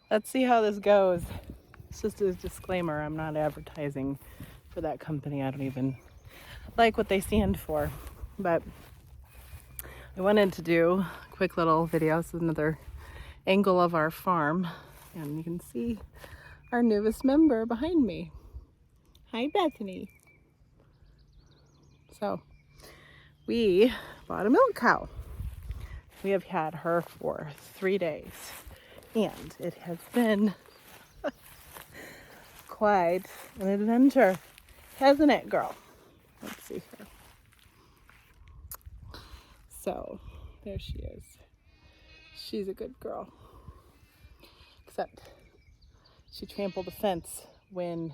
let's see how this goes. It's just a disclaimer, I'm not advertising for that company. I don't even like what they stand for. But I wanted to do a quick little video. This is another angle of our farm. And you can see our newest member behind me. Hi, Bethany. So we bought a milk cow. We have had her for 3 days. And it has been quite an adventure, hasn't it, girl? Let's see here. So there she is. She's a good girl. Except she trampled the fence when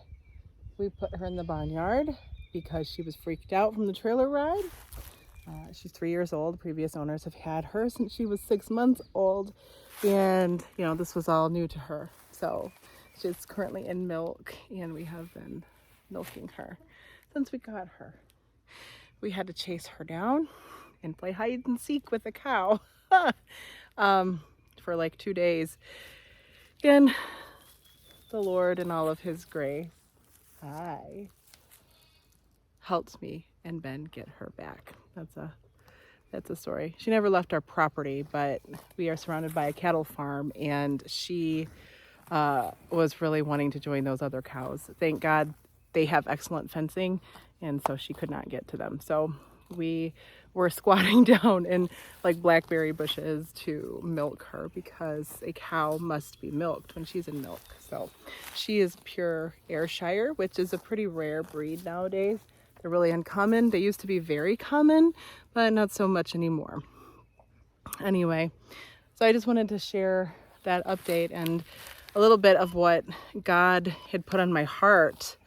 we put her in the barnyard because she was freaked out from the trailer ride. She's 3 years old. Previous owners have had her since she was 6 months old. And, you know, this was all new to her. So she's currently in milk, and we have been milking her since we got her. We had to chase her down and play hide and seek with a cow for like 2 days. And the Lord, in all of his grace, helped me and Ben get her back. That's a story. She never left our property, but we are surrounded by a cattle farm, and she was really wanting to join those other cows. Thank God they have excellent fencing, and so she could not get to them. So we were squatting down in like blackberry bushes to milk her because a cow must be milked when she's in milk. So she is pure Ayrshire, which is a pretty rare breed nowadays. They're really uncommon. They used to be very common, but not so much anymore. Anyway, so I just wanted to share that update and a little bit of what God had put on my heart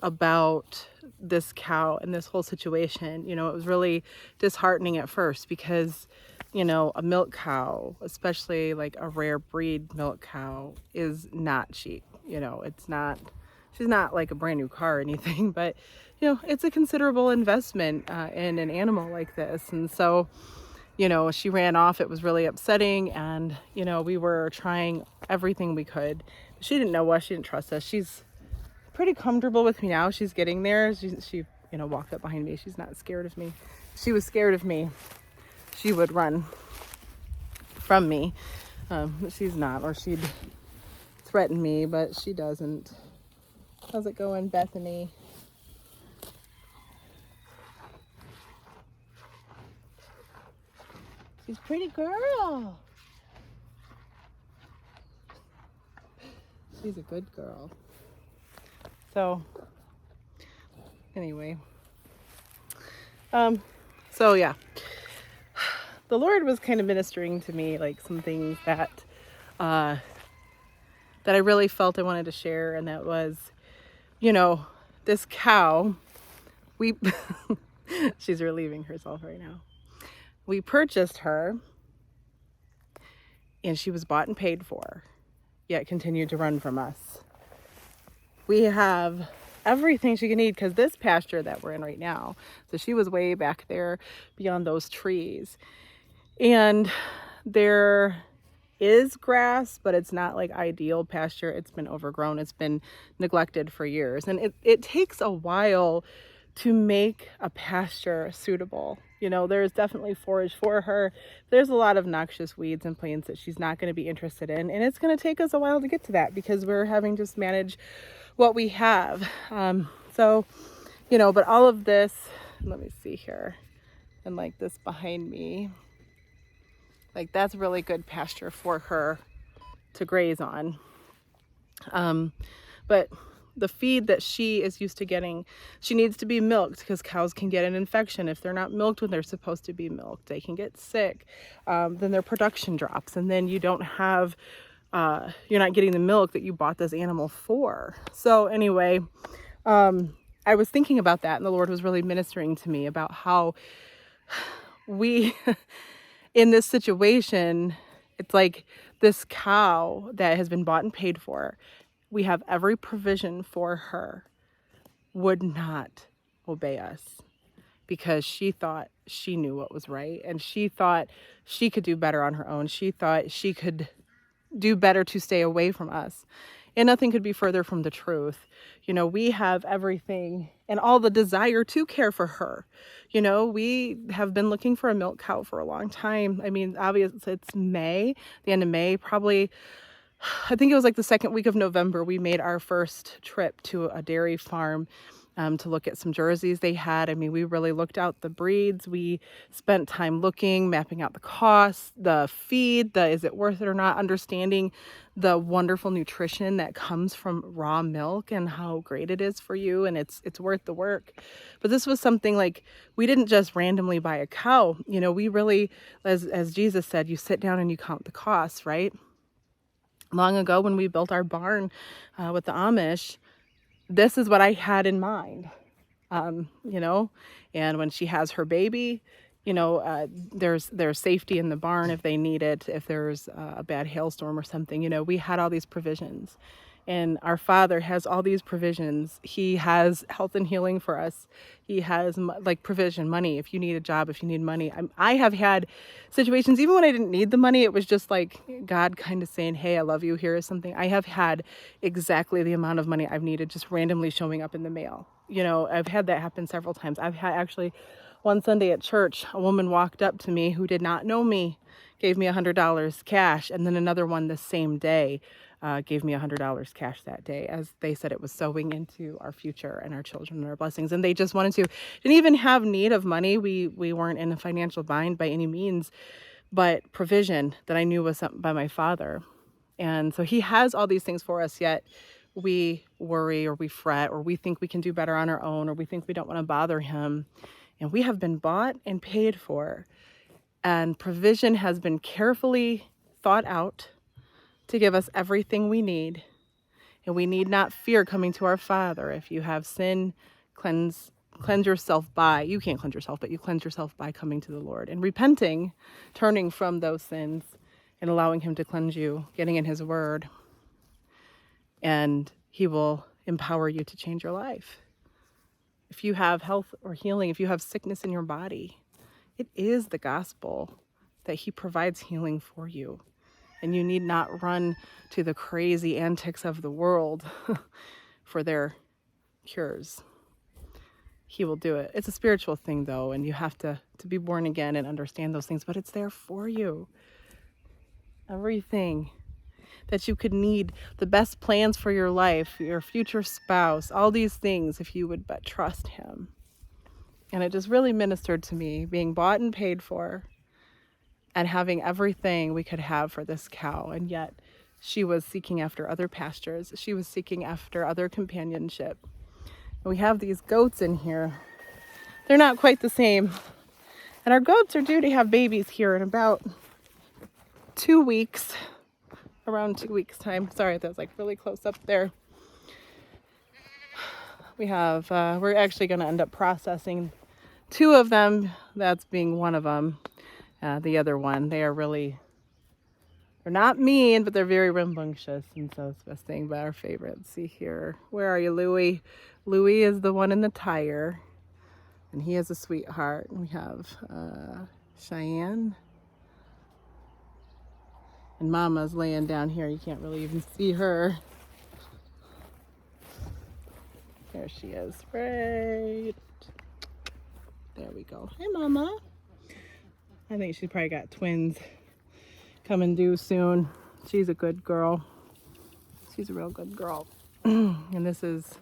about this cow and this whole situation. You know, it was really disheartening at first because, you know, a milk cow, especially like a rare breed milk cow, is not cheap. You know, it's not, she's not like a brand new car or anything, but, you know, it's a considerable investment in an animal like this. And so, you know, she ran off. It was really upsetting. And, you know, we were trying everything we could. She didn't know us. She didn't trust us. She's pretty comfortable with me now. She's getting there. She you know, walked up behind me. She's not scared of me. If she was scared of me, she would run from me. She's not, or she'd threaten me, but she doesn't. How's it going, Bethany? She's a pretty girl. She's a good girl. So anyway, so yeah, the Lord was kind of ministering to me, like some things that I really felt I wanted to share. And that was, you know, this cow, we she's relieving herself right now. We purchased her and she was bought and paid for, yet continued to run from us. We have everything she can need because this pasture that we're in right now, so she was way back there beyond those trees. And there is grass, but it's not like ideal pasture. It's been overgrown. It's been neglected for years. And it takes a while to make a pasture suitable. You know, there's definitely forage for her. There's a lot of noxious weeds and plants that she's not going to be interested in. And it's going to take us a while to get to that because we're having to manage what we have. So, you know, but all of this, let me see here. And like this behind me, like that's really good pasture for her to graze on. But the feed that she is used to getting, she needs to be milked because cows can get an infection if they're not milked when they're supposed to be milked. They can get sick. Then their production drops, and then you don't have, you're not getting the milk that you bought this animal for. So anyway, I was thinking about that, and the Lord was really ministering to me about how we, in this situation, it's like this cow that has been bought and paid for. We have every provision for her, would not obey us because she thought she knew what was right, and she thought she could do better on her own. She thought she could do better to stay away from us. And nothing could be further from the truth. We have everything and all the desire to care for her. We have been looking for a milk cow for a long time. I mean, obviously it's May, the end of May, probably. I think it was like the second week of November, we made our first trip to a dairy farm to look at some jerseys they had. I mean, we really looked out the breeds. We spent time looking, mapping out the costs, the feed, is it worth it or not, understanding the wonderful nutrition that comes from raw milk and how great it is for you, and it's worth the work. But this was something like, we didn't just randomly buy a cow. We really, as Jesus said, you sit down and you count the costs, right? Long ago when we built our barn with the Amish, this is what I had in mind, and when she has her baby, there's safety in the barn if they need it, if there's a bad hailstorm or something. We had all these provisions, and our Father has all these provisions. He has health and healing for us. He has provision, money, if you need a job, if you need money. I have had situations, even when I didn't need the money, it was just like God kind of saying, hey, I love you, here is something. I have had exactly the amount of money I've needed just randomly showing up in the mail. I've had that happen several times. I've had, actually, one Sunday at church, a woman walked up to me who did not know me, gave me $100 cash, and then another one the same day gave me $100 cash that day, as they said it was sowing into our future and our children and our blessings. And they just wanted to, didn't even have need of money. We weren't in a financial bind by any means, but provision that I knew was something by my Father. And so he has all these things for us, yet we worry or we fret or we think we can do better on our own, or we think we don't want to bother him. And we have been bought and paid for, and provision has been carefully thought out to give us everything we need. And we need not fear coming to our Father. If you have sin, cleanse yourself by, you can't cleanse yourself, but you cleanse yourself by coming to the Lord and repenting, turning from those sins and allowing him to cleanse you, getting in his word. And he will empower you to change your life. If you have health or healing, if you have sickness in your body, it is the gospel that he provides healing for you. And you need not run to the crazy antics of the world for their cures. He will do it. It's a spiritual thing, though, and you have to be born again and understand those things, but it's there for you. Everything that you could need, the best plans for your life, your future spouse, all these things, if you would but trust him. And it just really ministered to me, being bought and paid for, and having everything we could have for this cow. And yet she was seeking after other pastures. She was seeking after other companionship. And we have these goats in here. They're not quite the same. And our goats are due to have babies here in about 2 weeks, around 2 weeks time. Sorry, that was like really close up there. We have, we're actually going to end up processing 2 of them. That's being one of them. The other one, they're not mean, but they're very rambunctious, and so it's the best thing. But our favorite, let's see here, where are you, Louie? Louie is the one in the tire, and he is a sweetheart. And we have Cheyenne, and Mama's laying down here. You can't really even see her. There she is, right there. We go. Hey, Mama. I think she probably got twins coming due soon. She's a good girl. She's a real good girl. And this is,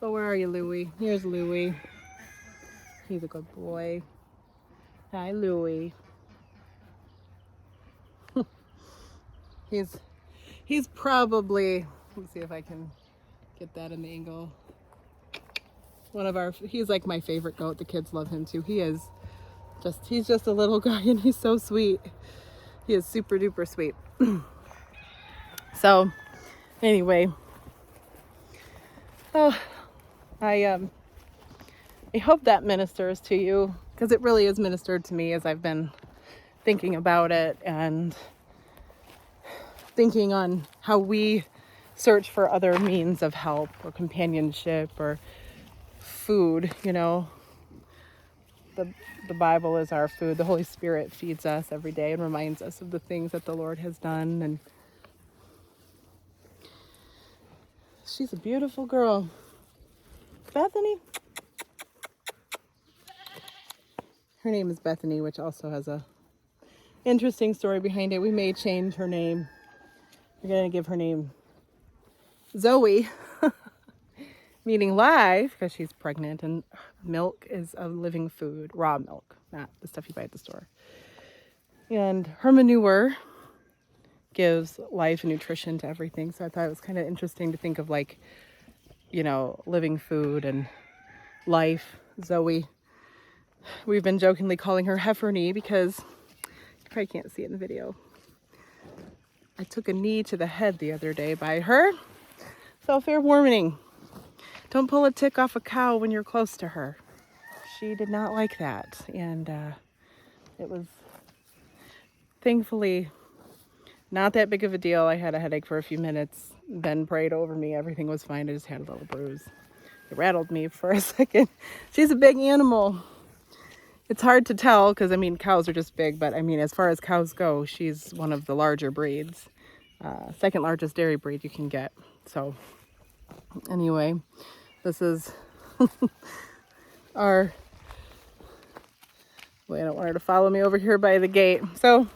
oh, where are you, Louie? Here's Louie. He's a good boy. Hi, Louie. He's probably, let's see if I can get that in the angle. He's like my favorite goat. The kids love him too. He's just a little guy, and he's so sweet. He is super duper sweet. So anyway, I hope that ministers to you, because it really is ministered to me as I've been thinking about it and thinking on how we search for other means of help or companionship or food. The Bible is our food. The Holy Spirit feeds us every day and reminds us of the things that the Lord has done. And She's a beautiful girl. Bethany. Her name is Bethany, which also has a interesting story behind it. We may change her name. We're going to give her name Zoe, meaning live, because she's pregnant, and milk is a living food, raw milk, not the stuff you buy at the store. And her manure gives life and nutrition to everything. So I thought it was kind of interesting to think of, like, you know, living food and life. Zoe. We've been jokingly calling her Hefferny because you probably can't see it in the video. I took a knee to the head the other day by her. So fair warning. Don't pull a tick off a cow when you're close to her. She did not like that. And it was thankfully not that big of a deal. I had a headache for a few minutes. Ben prayed over me. Everything was fine. I just had a little bruise. It rattled me for a second. She's a big animal. It's hard to tell because, I mean, cows are just big. But, I mean, as far as cows go, she's one of the larger breeds. Second largest dairy breed you can get. So, anyway, this is our... Wait, I don't want her to follow me over here by the gate. So,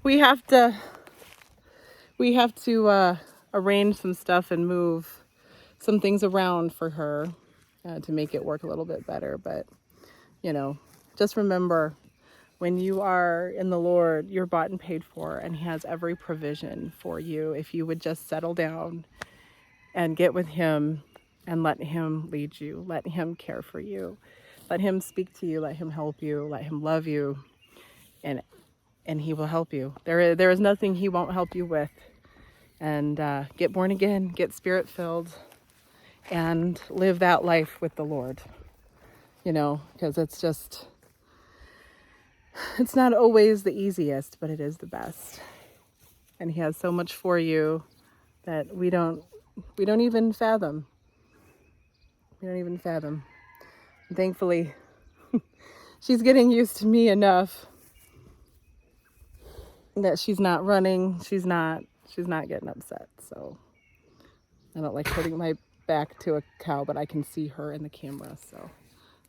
we have to arrange some stuff and move some things around for her to make it work a little bit better. But, you know, just remember, when you are in the Lord, you're bought and paid for, and He has every provision for you. If you would just settle down and get with Him and let Him lead you, let Him care for you, let Him speak to you, let Him help you, let Him love you, and He will help you. There is nothing He won't help you with. And get born again, get Spirit-filled, and live that life with the Lord. You know, because it's not always the easiest, but it is the best. And He has so much for you that we don't even fathom. We don't even fathom. And thankfully, she's getting used to me enough that she's not running. She's not getting upset. So I don't like putting my back to a cow, but I can see her in the camera, so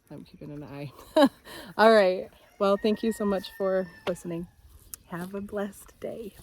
I'm keeping an eye. All right. Well, thank you so much for listening. Have a blessed day.